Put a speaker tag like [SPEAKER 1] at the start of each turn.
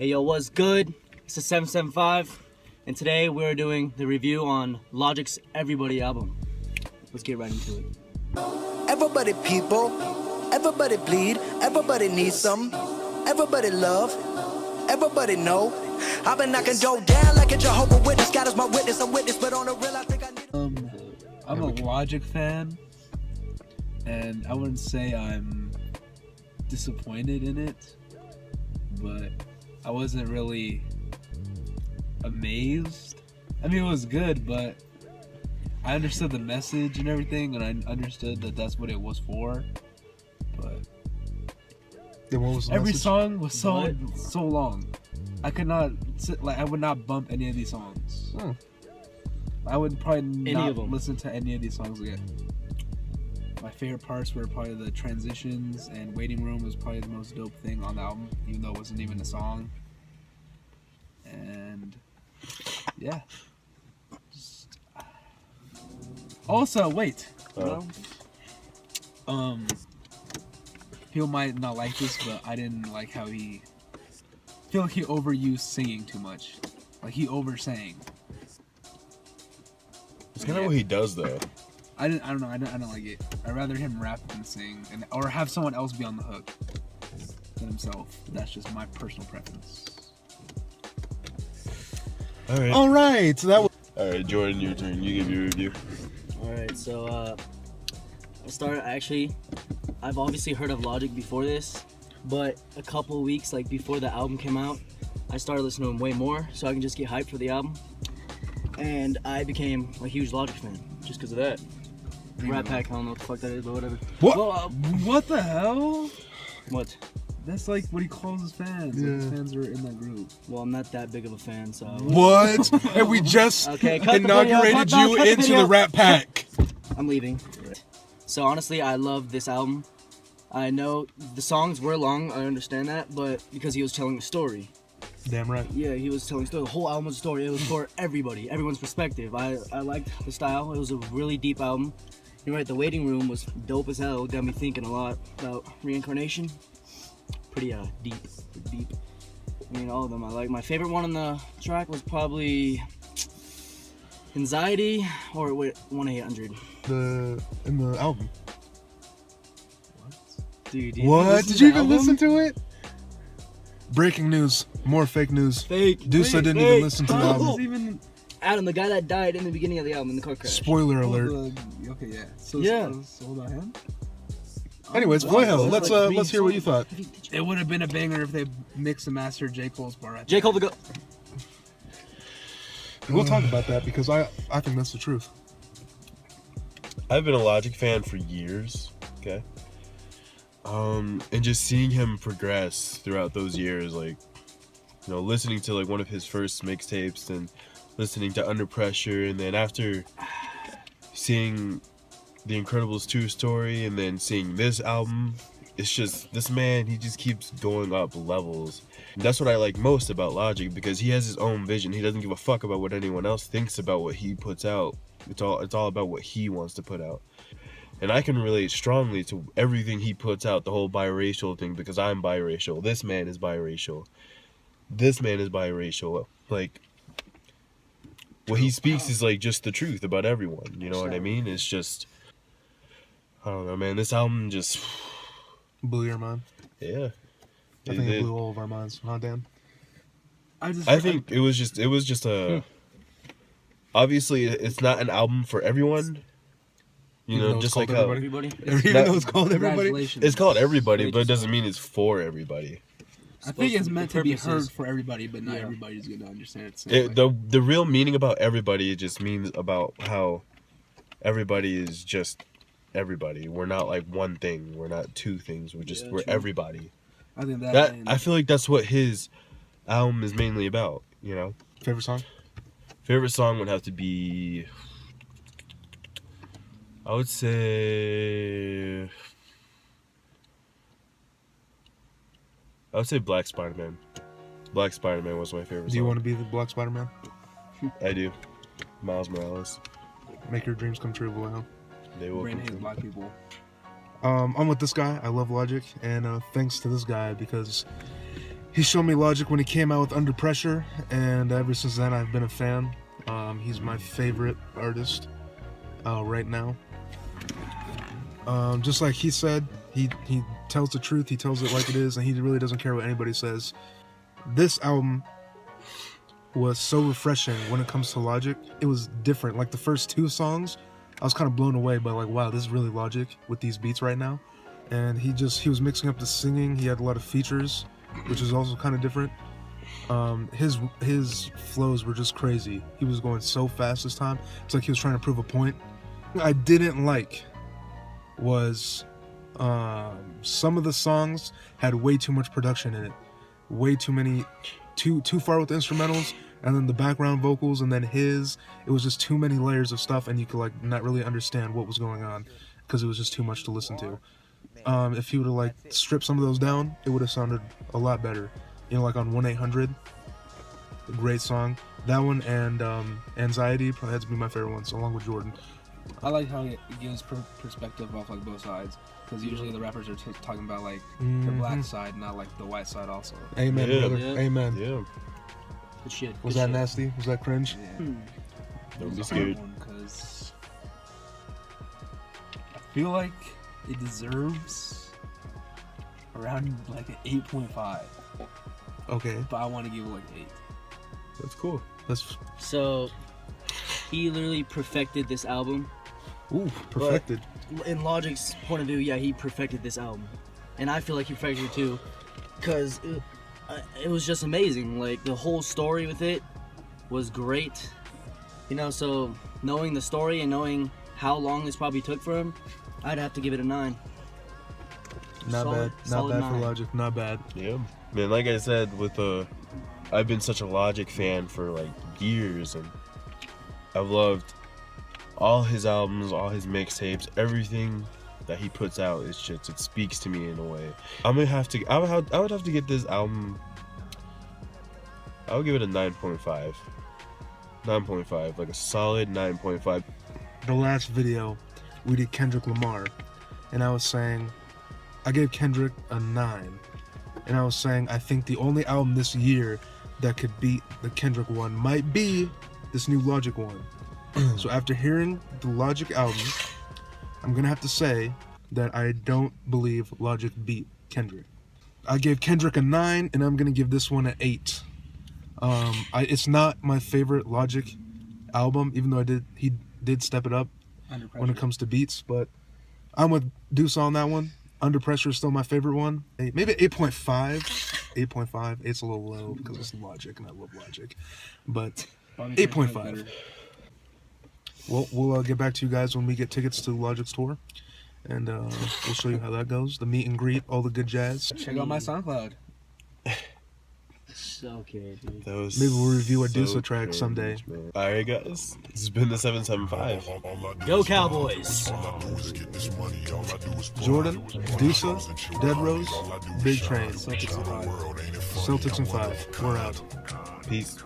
[SPEAKER 1] Hey yo, what's good? It's the 775, and today we're doing the review on Logic's Everybody album. Let's get right into it.
[SPEAKER 2] Everybody people, everybody bleed, everybody needs some, everybody love, everybody know. I've been knocking Joe down like a Jehovah Witness. God is my witness, I'm witness, but on the real I think I need.
[SPEAKER 3] I'm a Logic fan, and I wouldn't say I'm disappointed in it, but I wasn't really amazed. I mean, it was good, but I understood the message and everything, and I understood that that's what it was for. But
[SPEAKER 4] Then what was the
[SPEAKER 3] every
[SPEAKER 4] message?
[SPEAKER 3] song was so long. I could not I would not bump any of these songs. I would probably not listen to any of these songs again. My favorite parts were probably the transitions, and Waiting Room was probably the most dope thing on the album, even though it wasn't even a song. And yeah. Also, wait. People might not like this, but I didn't like how I feel like he overused singing too much. Like he oversang.
[SPEAKER 5] It's kind of what he does, though.
[SPEAKER 3] I don't know. I don't like it. I'd rather him rap than sing, or have someone else be on the hook than himself. That's just my personal preference.
[SPEAKER 5] All right.
[SPEAKER 4] So that was.
[SPEAKER 5] All right, Jordan, your turn. You give your review.
[SPEAKER 1] Alright, so I've obviously heard of Logic before this, but a couple of weeks before the album came out, I started listening to him way more so I can just get hyped for the album. And I became a huge Logic fan just because of that. Rat Pack, I don't know what the fuck that is, but whatever.
[SPEAKER 3] What? Well, what the hell?
[SPEAKER 1] What?
[SPEAKER 3] That's like what he calls his fans.
[SPEAKER 4] Yeah.
[SPEAKER 3] Like his fans are in that group.
[SPEAKER 1] Well, I'm not that big of a fan, so...
[SPEAKER 4] What? And we just
[SPEAKER 1] Okay, cut the video,
[SPEAKER 4] inaugurated
[SPEAKER 1] cut
[SPEAKER 4] you
[SPEAKER 1] the
[SPEAKER 4] into
[SPEAKER 1] video.
[SPEAKER 4] the Rat Pack.
[SPEAKER 1] I'm leaving. So honestly, I love this album. I know the songs were long, I understand that, but because he was telling a story.
[SPEAKER 4] Damn right.
[SPEAKER 1] Yeah, he was telling a story. The whole album was a story. It was for everybody, everyone's perspective. I liked the style. It was a really deep album. You're right, The Waiting Room was dope as hell. Got me thinking a lot about reincarnation. Pretty deep. I mean, all of them I like. My favorite one on the track was probably Anxiety or 1-800.
[SPEAKER 4] In the album.
[SPEAKER 1] Dude,
[SPEAKER 4] What? Did you even listen to it? Breaking news. More fake news.
[SPEAKER 1] Fake.
[SPEAKER 4] Dusa didn't even listen to the album.
[SPEAKER 3] Even
[SPEAKER 1] Adam, the guy that died in the beginning of the album in the car crash.
[SPEAKER 4] Spoiler alert.
[SPEAKER 3] Okay, yeah. So about him.
[SPEAKER 4] Anyways, Vallejo, let's hear what you thought.
[SPEAKER 3] It would have been a banger if they mixed and mastered J. Cole's part. Right
[SPEAKER 1] J. Cole the go.
[SPEAKER 4] We'll talk about that because I think that's the truth.
[SPEAKER 5] I've been a Logic fan for years. Okay. And just seeing him progress throughout those years, listening to one of his first mixtapes and listening to Under Pressure, and then after seeing The Incredibles 2 story and then seeing this album, it's just this man, he just keeps going up levels. And that's what I like most about Logic, because he has his own vision. He doesn't give a fuck about what anyone else thinks about what he puts out. It's all about what he wants to put out. And I can relate strongly to everything he puts out, the whole biracial thing, because I'm biracial. This man is biracial. What he speaks is just the truth about everyone. You know what I mean? It's just, I don't know, man. This album just
[SPEAKER 4] Blew your mind.
[SPEAKER 5] yeah.
[SPEAKER 4] I think it blew all of our minds. Huh, Dan?
[SPEAKER 5] I think it was just a. Obviously, it's not an album for everyone. Just like how
[SPEAKER 1] Everybody.
[SPEAKER 4] Even though it's called Everybody.
[SPEAKER 3] Congratulations.
[SPEAKER 5] it's called everybody, but it doesn't mean it's for everybody.
[SPEAKER 3] I think it's meant to be heard
[SPEAKER 1] purposes.
[SPEAKER 3] for everybody, but not everybody's gonna understand it. the same way.
[SPEAKER 5] The real meaning about everybody, it just means about how everybody is just everybody. We're not like one thing. We're not two things. We're
[SPEAKER 1] true.
[SPEAKER 5] everybody.
[SPEAKER 3] I think
[SPEAKER 5] That I feel like that's what his album is mainly about.
[SPEAKER 4] Favorite song?
[SPEAKER 5] Favorite song would have to be, I would say Black Spider-Man. Black Spider-Man was my favorite song.
[SPEAKER 4] Do you want to be the Black Spider-Man?
[SPEAKER 5] I do. Miles Morales.
[SPEAKER 4] Make your dreams come true, Vallejo.
[SPEAKER 5] They will
[SPEAKER 3] Brain
[SPEAKER 5] come
[SPEAKER 3] hates
[SPEAKER 5] true.
[SPEAKER 3] black people.
[SPEAKER 4] I'm with this guy. I love Logic, and thanks to this guy because He showed me Logic when he came out with Under Pressure, and ever since then I've been a fan. He's my favorite artist right now. Just like he said, he tells the truth, he tells it like it is, and he really doesn't care what anybody says. This album was so refreshing when it comes to Logic. It was different. Like the first 2 songs, I was kind of blown away by like, wow, this is really Logic with these beats right now. And he was mixing up the singing. He had a lot of features, which is also kind of different. His flows were just crazy. He was going so fast this time. It's like he was trying to prove a point. What I didn't like was some of the songs had way too much production in it. Way too many, too far with the instrumentals, and then the background vocals, and then it was just too many layers of stuff, and you could like not really understand what was going on because it was just too much to listen to. If he would have like stripped some of those down, it would have sounded a lot better. You know, like on 1-800, great song. That one and Anxiety probably had to be my favorite ones, along with Jordan.
[SPEAKER 3] I like how it gives perspective off like both sides, because usually the rappers are talking about like the black side, not like the white side also.
[SPEAKER 4] Amen,
[SPEAKER 5] Yeah.
[SPEAKER 4] brother.
[SPEAKER 1] Yeah.
[SPEAKER 4] Amen.
[SPEAKER 5] Yeah.
[SPEAKER 1] Good shit.
[SPEAKER 4] Was
[SPEAKER 1] good
[SPEAKER 4] that
[SPEAKER 1] shit.
[SPEAKER 4] nasty? Was that cringe?
[SPEAKER 3] Yeah.
[SPEAKER 5] Don't be
[SPEAKER 3] It's a hard
[SPEAKER 5] scared.
[SPEAKER 3] one, 'cause I feel like it deserves around like an 8.5,
[SPEAKER 4] Okay,
[SPEAKER 3] but I want to give it like 8.
[SPEAKER 5] That's cool.
[SPEAKER 4] that's
[SPEAKER 1] So, he literally perfected this album.
[SPEAKER 4] perfected.
[SPEAKER 1] In Logic's point of view, yeah, he perfected this album, and I feel like he perfected it too, because it was just amazing. Like the whole story with it was great, you know. So knowing the story and knowing how long this probably took for him, I'd have to give it a 9.
[SPEAKER 4] Not
[SPEAKER 1] Solid-
[SPEAKER 4] bad. Not
[SPEAKER 1] solid
[SPEAKER 4] bad for
[SPEAKER 1] 9.
[SPEAKER 4] Logic. Not bad.
[SPEAKER 5] Yeah. Man, like I said, I've been such a Logic fan for like years, and I've loved all his albums, all his mixtapes, everything that he puts out is just, it speaks to me in a way. I would have to get this album, I would give it a 9.5. 9.5, like a solid 9.5.
[SPEAKER 4] The last video, we did Kendrick Lamar, and I was saying, I gave Kendrick a 9, and I was saying I think the only album this year that could beat the Kendrick one might be this new Logic one. So after hearing the Logic album, I'm gonna have to say that I don't believe Logic beat Kendrick. I gave Kendrick a 9, and I'm gonna give this one an 8. It's not my favorite Logic album, even though he did step it up when it comes to beats, but I'm with Deuce on that one. Under Pressure is still my favorite one. Maybe 8.5. 8.5. It's a little low because it's Logic, and I love Logic. But 8.5. Well, we'll get back to you guys when we get tickets to Logic's tour, and we'll show you how that goes. The meet and greet, all the good jazz.
[SPEAKER 3] Check out my SoundCloud.
[SPEAKER 1] So good, dude.
[SPEAKER 5] That was
[SPEAKER 4] Maybe we'll review a
[SPEAKER 5] so
[SPEAKER 4] Deuce track
[SPEAKER 5] cringe,
[SPEAKER 4] someday.
[SPEAKER 5] man. Alright guys, this has been the 775.
[SPEAKER 1] Go Cowboys!
[SPEAKER 4] Jordan, Deuce, Dead Rose, Big Train,
[SPEAKER 3] Celtics and 5.
[SPEAKER 4] Celtics and 5. We're out.
[SPEAKER 5] Peace.